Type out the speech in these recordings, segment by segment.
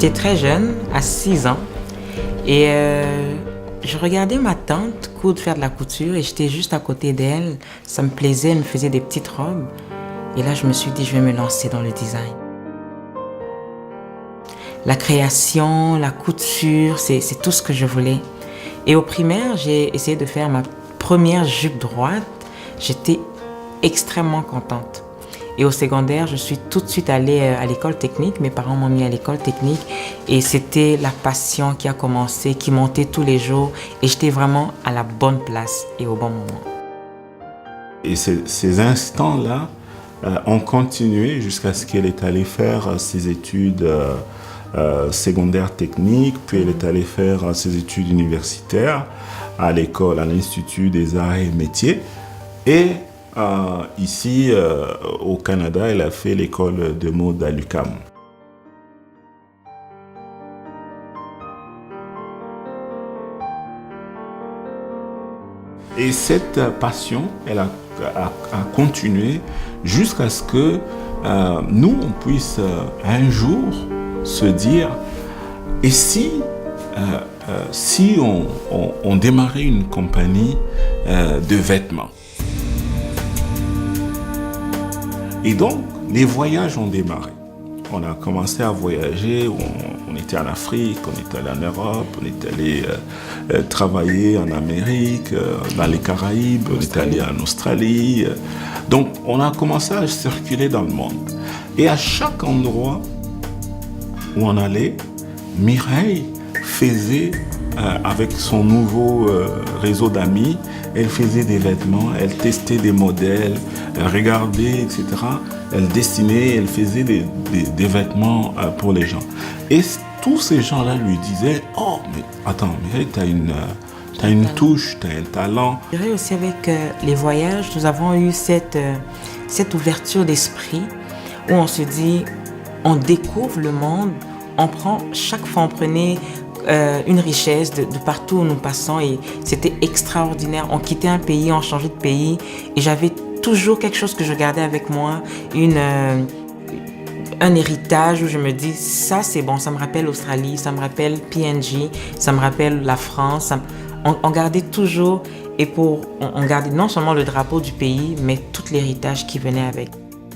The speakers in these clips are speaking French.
J'étais très jeune, à 6 ans, et je regardais ma tante faire de la couture et j'étais juste à côté d'elle. Ça me plaisait, elle me faisait des petites robes. Et là, je me suis dit, je vais me lancer dans le design. La création, la couture, c'est tout ce que je voulais. Et au primaire, j'ai essayé de faire ma première jupe droite. J'étais extrêmement contente. Et au secondaire, je suis tout de suite allée à l'école technique. Mes parents m'ont mis à l'école technique. Et c'était la passion qui a commencé, qui montait tous les jours. Et j'étais vraiment à la bonne place et au bon moment. Et ces instants-là ont continué jusqu'à ce qu'elle est allée faire ses études secondaires techniques. Puis elle est allée faire ses études universitaires à l'école, à l'Institut des Arts et Métiers. Et ici, au Canada, elle a fait l'école de mode à l'UQAM. Et cette passion, elle a continué jusqu'à ce que nous, on puisse un jour se dire, et si on démarrait une compagnie de vêtements? Et donc, les voyages ont démarré. On a commencé à voyager, on était en Afrique, on est allé en Europe, on est allé travailler en Amérique, dans les Caraïbes, on est allé en Australie. Donc, on a commencé à circuler dans le monde. Et à chaque endroit où on allait, Mireille faisait, avec son nouveau réseau d'amis, elle faisait des vêtements, elle testait des modèles, elle regardait, etc. Elle dessinait, elle faisait des vêtements pour les gens. Et tous ces gens-là lui disaient « Oh, mais attends, Mireille, t'as une touche, t'as un talent. » Je dirais aussi avec les voyages, nous avons eu cette ouverture d'esprit où on se dit, on découvre le monde, on prend, chaque fois on prenait une richesse de partout où nous passons et c'était extraordinaire. On quittait un pays, on changeait de pays et j'avais toujours quelque chose que je gardais avec moi, un héritage où je me dis ça c'est bon, ça me rappelle l'Australie, ça me rappelle PNG, ça me rappelle la France. On gardait toujours et on gardait non seulement le drapeau du pays mais tout l'héritage qui venait avec.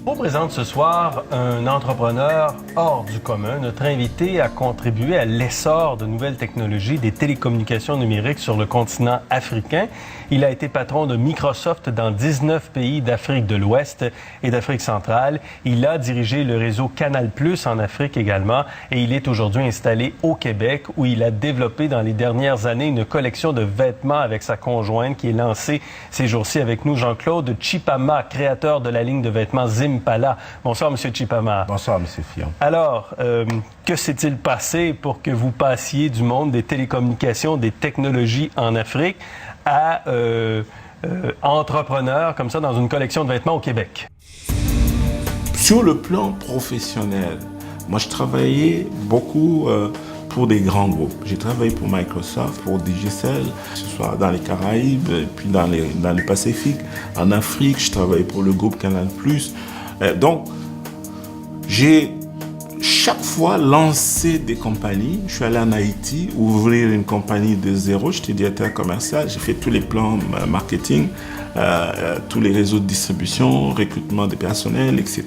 On présente ce soir un entrepreneur hors du commun. Notre invité a contribué à l'essor de nouvelles technologies des télécommunications numériques sur le continent africain. Il a été patron de Microsoft dans 19 pays d'Afrique de l'Ouest et d'Afrique centrale. Il a dirigé le réseau Canal+ en Afrique également et il est aujourd'hui installé au Québec où il a développé dans les dernières années une collection de vêtements avec sa conjointe qui est lancée ces jours-ci avec nous. Jean-Claude Chipama, créateur de la ligne de vêtements Zimpala. Bonsoir, M. Chipama. Bonsoir, M. Fion. Alors, que s'est-il passé pour que vous passiez du monde des télécommunications, des technologies en Afrique à entrepreneur comme ça dans une collection de vêtements au Québec? Sur le plan professionnel, moi je travaillais beaucoup pour des grands groupes. J'ai travaillé pour Microsoft, pour Digicel, que ce soit dans les Caraïbes, et puis dans le Pacifique. En Afrique, je travaillais pour le groupe Canal+. Donc, j'ai chaque fois lancé des compagnies. Je suis allé en Haïti, ouvrir une compagnie de zéro. J'étais directeur commercial. J'ai fait tous les plans marketing, tous les réseaux de distribution, recrutement des personnels, etc.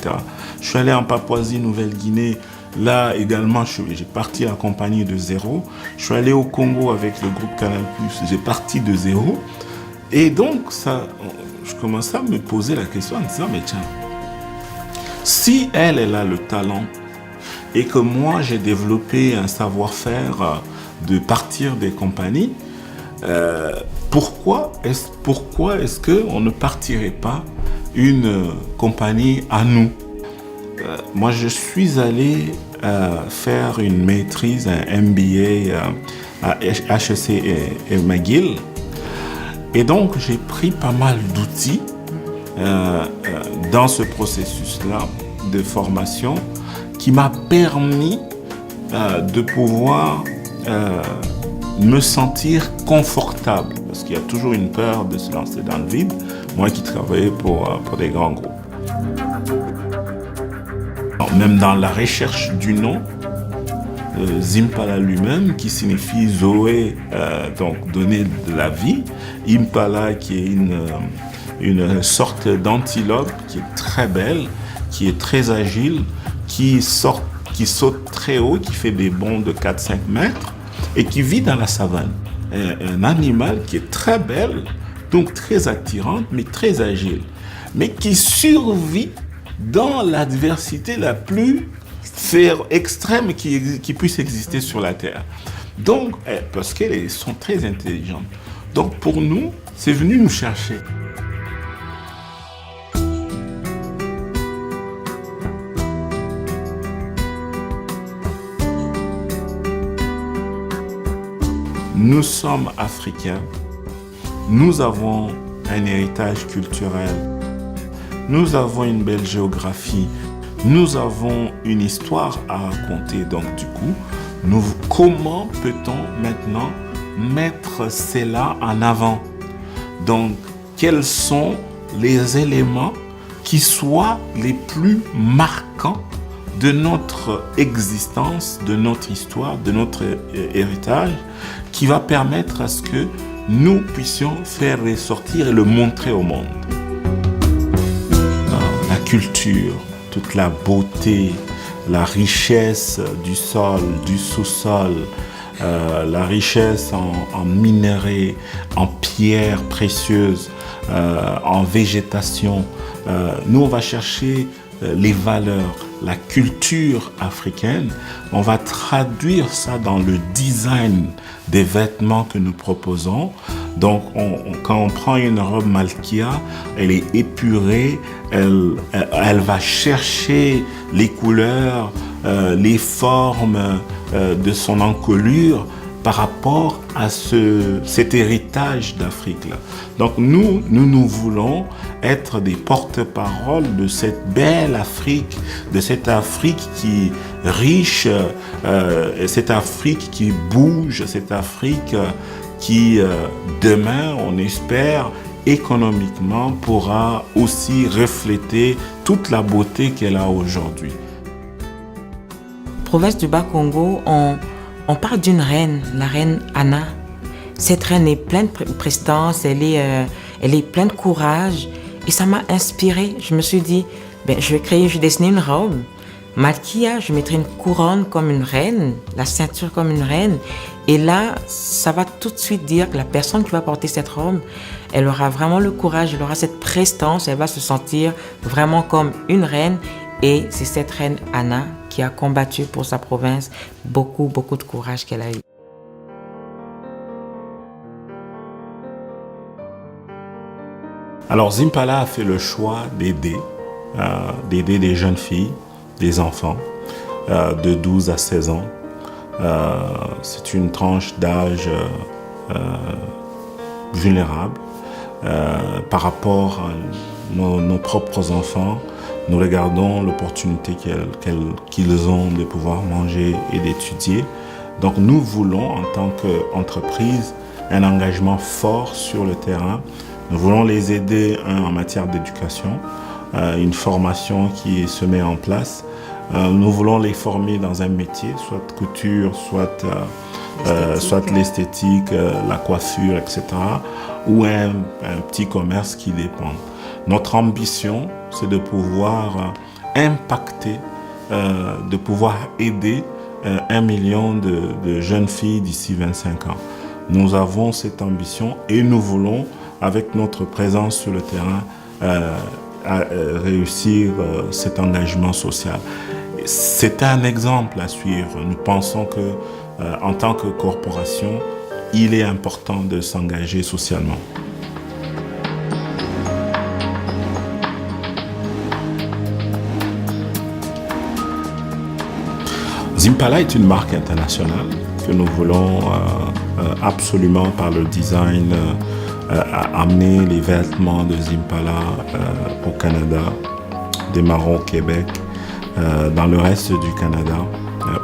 Je suis allé en Papouasie-Nouvelle-Guinée. Là également, j'ai parti la compagnie de zéro. Je suis allé au Congo avec le groupe Canal+. J'ai parti de zéro. Et donc, je commençais à me poser la question en me disant, mais tiens, si elle a le talent et que moi, j'ai développé un savoir-faire de partir des compagnies, pourquoi est-ce qu'on ne partirait pas une compagnie à nous? Moi, je suis allé faire une maîtrise, un MBA à HEC et McGill. Et donc, j'ai pris pas mal d'outils dans ce processus-là de formation qui m'a permis de pouvoir me sentir confortable. Parce qu'il y a toujours une peur de se lancer dans le vide, moi qui travaillais pour des grands groupes. Même dans la recherche du nom, Zimpala lui-même, qui signifie Zoé, donc donner de la vie. Impala, qui est une sorte d'antilope qui est très belle, qui est très agile, qui saute très haut, qui fait des bonds de 4-5 mètres et qui vit dans la savane. Un animal qui est très belle, donc très attirante, mais très agile, mais qui survit dans l'adversité la plus extrême qui puisse exister sur la Terre. Donc, parce qu'elles sont très intelligentes. Donc, pour nous, c'est venu nous chercher. Nous sommes africains. Nous avons un héritage culturel. Nous avons une belle géographie. Nous avons une histoire à raconter. Donc du coup, comment peut-on maintenant mettre cela en avant? Donc, quels sont les éléments qui soient les plus marquants de notre existence, de notre histoire, de notre héritage, qui va permettre à ce que nous puissions faire ressortir et le montrer au monde? La culture, toute la beauté, la richesse du sol, du sous-sol, la richesse en minerais, en pierres précieuses, en végétation. Nous, on va chercher les valeurs, la culture africaine. On va traduire ça dans le design des vêtements que nous proposons. Donc, quand on prend une robe Malkia, elle est épurée, elle va chercher les couleurs, les formes de son encolure par rapport à cet héritage d'Afrique-là. Donc, nous voulons être des porte-paroles de cette belle Afrique, de cette Afrique qui est riche, cette Afrique qui bouge, cette Afrique qui, demain, on espère, économiquement, pourra aussi refléter toute la beauté qu'elle a aujourd'hui. Province du Bas-Congo, on parle d'une reine, la reine Anna. Cette reine est pleine de prestance, elle est pleine de courage. Et ça m'a inspirée. Je me suis dit, je vais dessiner une robe. Malkia, je mettrai une couronne comme une reine, la ceinture comme une reine. Et là, ça va tout de suite dire que la personne qui va porter cette robe, elle aura vraiment le courage, elle aura cette prestance, elle va se sentir vraiment comme une reine. Et c'est cette reine Anna qui a combattu pour sa province, beaucoup de courage qu'elle a eu. Alors Zimpala a fait le choix d'aider des jeunes filles, des enfants de 12 à 16 ans. C'est une tranche d'âge vulnérable par rapport à nos propres enfants. Nous regardons l'opportunité qu'ils ont de pouvoir manger et d'étudier. Donc nous voulons, en tant qu'entreprise, un engagement fort sur le terrain. Nous voulons les aider en matière d'éducation, une formation qui se met en place. Nous voulons les former dans un métier, soit couture, soit l'esthétique, la coiffure, etc. Ou un petit commerce qui dépend. Notre ambition, c'est de pouvoir impacter, de pouvoir aider 1 million de jeunes filles d'ici 25 ans. Nous avons cette ambition et nous voulons, avec notre présence sur le terrain, réussir cet engagement social. C'est un exemple à suivre. Nous pensons que, en tant que corporation, il est important de s'engager socialement. Zimpala est une marque internationale que nous voulons absolument, par le design, amener les vêtements de Zimpala au Canada, démarrons au Québec, dans le reste du Canada,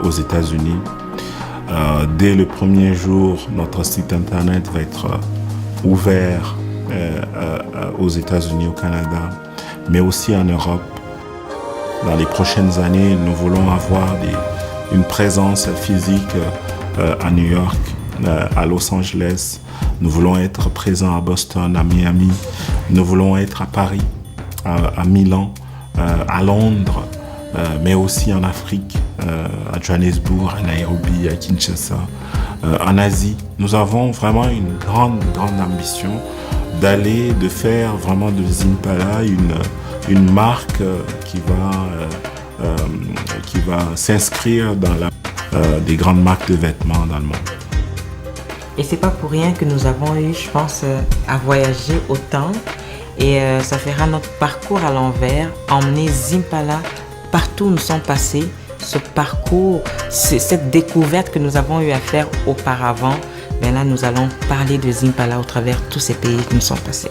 aux États-Unis. Dès le premier jour, notre site internet va être ouvert aux États-Unis, au Canada, mais aussi en Europe. Dans les prochaines années, nous voulons avoir une présence physique à New York, à Los Angeles. Nous voulons être présents à Boston, à Miami. Nous voulons être à Paris, à Milan, à Londres, mais aussi en Afrique, à Johannesburg, à Nairobi, à Kinshasa, en Asie. Nous avons vraiment une grande ambition de faire vraiment de Zimpala une marque qui va s'inscrire dans des grandes marques de vêtements dans le monde. Et c'est pas pour rien que nous avons eu, je pense, à voyager autant. Et ça fera notre parcours à l'envers, emmener Zimpala partout où nous sommes passés. Ce parcours, cette découverte que nous avons eu à faire auparavant, ben là, nous allons parler de Zimpala au travers de tous ces pays que nous sommes passés.